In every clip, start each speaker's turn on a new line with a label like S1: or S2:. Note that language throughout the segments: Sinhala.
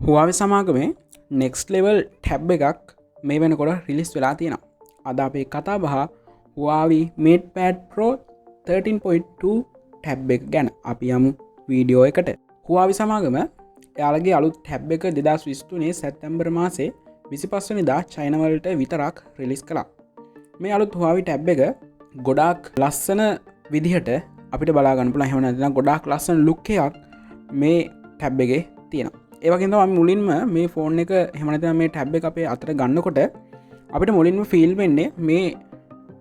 S1: Huawei සමාගමේ next level tab එකක් මේ වෙනකොට රිලීස් වෙලා තියෙනවා. අද අපි කතා බහ Huawei MatePad Pro 13.2 tab එක ගැන අපි යමු වීඩියෝ එකට. Huawei සමාගම එයාලගේ අලුත් tab එක 2023 සැප්තැම්බර් මාසේ 25 වෙනිදා චයිනා වලට විතරක් රිලීස් කළා. මේ අලුත් Huawei tab එක ගොඩාක් ලස්සන විදිහට අපිට බලා ගන්න පුළුවන්. එහෙම නැත්නම් ගොඩාක් ලස්සන ලුක් එකක් මේ tab එකේ තියෙනවා. ඒ වගේම තමයි මුලින්ම මේ ෆෝන් එක එහෙම නැත්නම් මේ tab එක අපේ අතට ගන්නකොට අපිට මුලින්ම ෆීල් වෙන්නේ මේ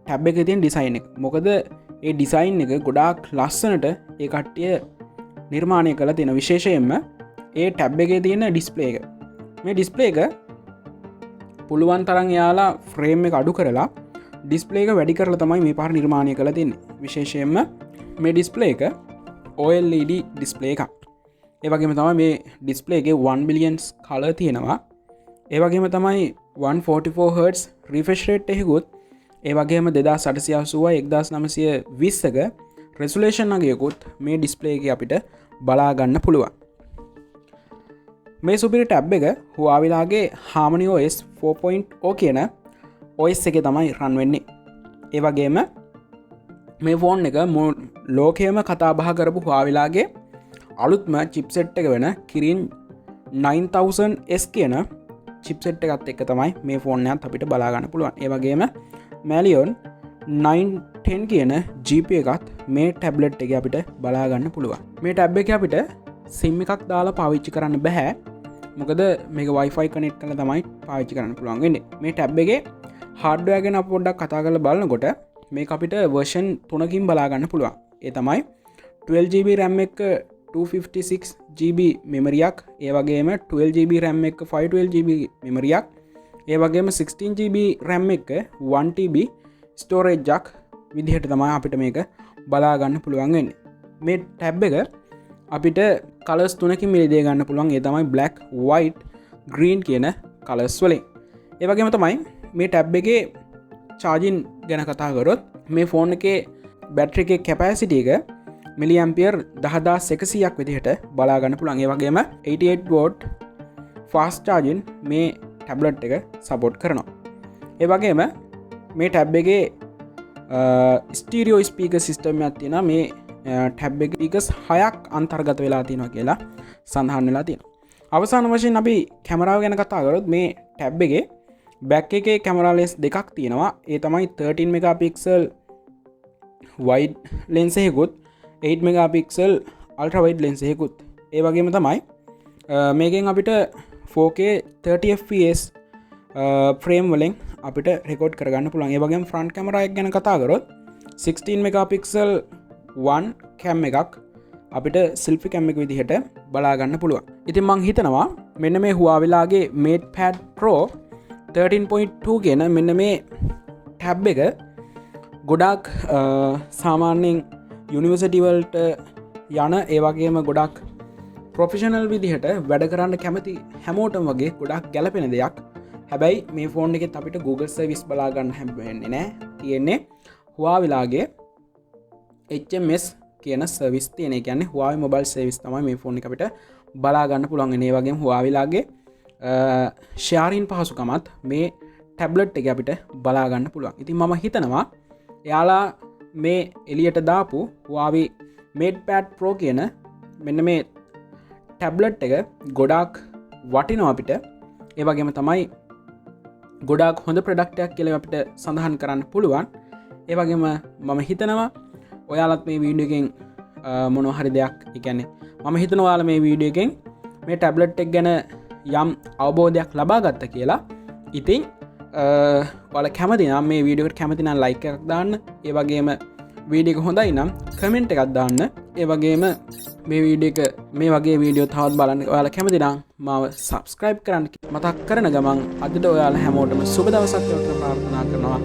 S1: tab එකේ තියෙන ඩිසයින් එක. මොකද ඒ ඩිසයින් එක ගොඩාක් ලස්සනට ඒ කට්ටිය නිර්මාණය කරලා තියෙන. විශේෂයෙන්ම ඒ tab එකේ තියෙන ඩිස්ප්ලේ එක. මේ ඩිස්ප්ලේ එක පුළුවන් තරම් යාලා ෆ්‍රේම් එක අඩු කරලා ඩිස්ප්ලේ එක වැඩි කරලා තමයි මේ පාර නිර්මාණය කරලා තියෙන්නේ. විශේෂයෙන්ම මේ ඩිස්ප්ලේ එක OLED ඩිස්ප්ලේ එකක්. ඒ වගේම තමයි මේ ඩිස්ප්ලේ එකේ 1 බිලියන්ස් කලර් තියෙනවා. ඒ වගේම තමයි 144 Hz රිෆ්‍රෙෂ් රේට් එකකුත්, ඒ වගේම 2880 1920ක රෙසොලූෂන් අගයකුත් මේ ඩිස්ප්ලේ එකේ අපිට බලා ගන්න පුළුවන්. මේ සුපිරි ටැබ් එක Huawei ලාගේ HarmonyOS 4.0 කියන OS එකේ තමයි රන් වෙන්නේ. ඒ වගේම මේ ෆෝන් එක ලෝකයේම කතා බහ කරපු Huawei ලාගේ අලුත්ම චිප්සෙට් එක වෙන Kirin 9000S කියන චිප්සෙට් එකත් එක්ක තමයි මේ ෆෝන් එකත් අපිට බලා ගන්න පුළුවන්. ඒ වගේම Malion 910 කියන GP එකත් මේ ටැබ්ලට් එකේ අපිට බලා ගන්න පුළුවන්. මේ ටැබ් එකේ අපිට SIM එකක් දාලා පාවිච්චි කරන්න බෑ. මොකද මේක Wi-Fi කනෙක්ට් කරලා තමයි පාවිච්චි කරන්න පුළුවන් වෙන්නේ. මේ ටැබ් එකේ හાર્ඩ්වෙයාර් ගැන අපි පොඩ්ඩක් කතා කරලා බලනකොට මේක අපිට version 3කින් බලා ගන්න පුළුවන්. ඒ තමයි 12GB RAM එක 256GB මෙමරියක්, ඒ වගේම 12GB RAM එක 512GB මෙමරියක්, ඒ වගේම 16GB RAM එක 1TB ස්ටෝරේජ් එකක් විදිහට තමයි අපිට මේක බලා ගන්න පුළුවන් වෙන්නේ. මේ ටැබ් එක අපිට කලර්ස් තුනකින් මිලදී ගන්න පුළුවන්. ඒ තමයි black, white, green කියන කලර්ස් වලින්. ඒ වගේම තමයි මේ ටැබ් එකේ charging ගැන කතා කරොත් මේ ෆෝන් එකේ බැටරි එකේ capacity එක මිලි ඇම්පියර් 10100ක් විදිහට බලා ගන්න පුළුවන්. ඒ වගේම 88W fast charging මේ ටැබ්ලට් එක සපෝට් කරනවා. ඒ වගේම මේ ටැබ් එකේ ස්ටීරියෝ ස්පීකර් සිස්ටම් එකක් තියෙනවා. මේ ටැබ් එකේ ස්පීකර්ස් 6ක් අන්තර්ගත වෙලා තියෙනවා කියලා සඳහන් වෙලා තියෙනවා. අවසාන වශයෙන් අපි කැමරාව ගැන කතා කරොත් මේ ටැබ් එකේ බැක් එකේ කැමරා ලෙන්ස් දෙකක් තියෙනවා. ඒ තමයි 13 මෙගාපික්සල් වයිඩ් ලෙන්ස් එකකුත් 8 මෙගාපික්සල් අල්ට්‍රා වයිඩ් ලෙන්ස් එකකුත්. ඒ වගේම තමයි මේකෙන් අපිට 4K 30fps ෆ්‍රේම් වලින් අපිට රෙකෝඩ් කරගන්න පුළුවන්. ඒ වගේම ෆ්‍රන්ට් කැමරා එක ගැන කතා කරොත් 16 මෙගාපික්සල් 1 කැම් එකක් අපිට සෙල්ෆි කැම් එක විදිහට බලා ගන්න පුළුවන්. ඉතින් මං හිතනවා මෙන්න මේ Huawei ලාගේ MatePad Pro 13.2 කියන මෙන්න මේ ටැබ් එක ගොඩාක් සාමාන්‍යයෙන් යුනිවර්සිටි වලට යන, ඒ වගේම ගොඩක් ප්‍රොෆෙෂනල් විදිහට වැඩ කරන්න කැමති හැමෝටම වගේ ගොඩක් ගැලපෙන දෙයක්. හැබැයි මේ ෆෝන් එකෙත් අපිට Google සර්විස් බලා ගන්න හැම්බෙන්නේ නැහැ. තියෙන්නේ Huawei ලාගේ HMS කියන සර්විස් තියෙන. ඒ කියන්නේ Huawei මොබයිල් සර්විස් තමයි මේ ෆෝන් එක අපිට බලා ගන්න පුළුවන්. ඒ වගේම Huawei ලාගේ ෂෙයාරින් පහසුකමත් මේ ටැබ්ලට් එක අපිට බලා ගන්න පුළුවන්. ඉතින් මම හිතනවා එයාලා මේ එලියට දාපු Huawei MatePad Pro කියන මෙන්න මේ ටැබ්ලට් එක ගොඩාක් වටිනවා අපිට. ඒ වගේම තමයි ගොඩාක් හොඳ ප්‍රොඩක්ට් එකක් කියලා අපිට සඳහන් කරන්න පුළුවන්. ඒ වගේම මම හිතනවා ඔයාලත් මේ වීඩියෝ එකෙන් මොනවා හරි දෙයක්, ඒ කියන්නේ මම හිතනවා ඔයාලා මේ වීඩියෝ එකෙන් මේ ටැබ්ලට් එක ගැන යම් අවබෝධයක් ලබා ගත්තා කියලා. ඉතින් ඔයාලා කැමති නම් මේ වීඩියෝ එකට කැමති නම් ලයික් එකක් දාන්න. ඒ වගේම වීඩියෝ එක හොඳයි නම් කමෙන්ට් එකක් දාන්න. ඒ වගේම මේ වීඩියෝ එක මේ වගේ වීඩියෝ තවත් බලන්න ඔයාලා කැමති නම් මාව subscribe කරන්න මතක් කරන ගමන් අදට ඔයාලා හැමෝටම සුබ දවසක් වේවා ප්‍රාර්ථනා කරනවා.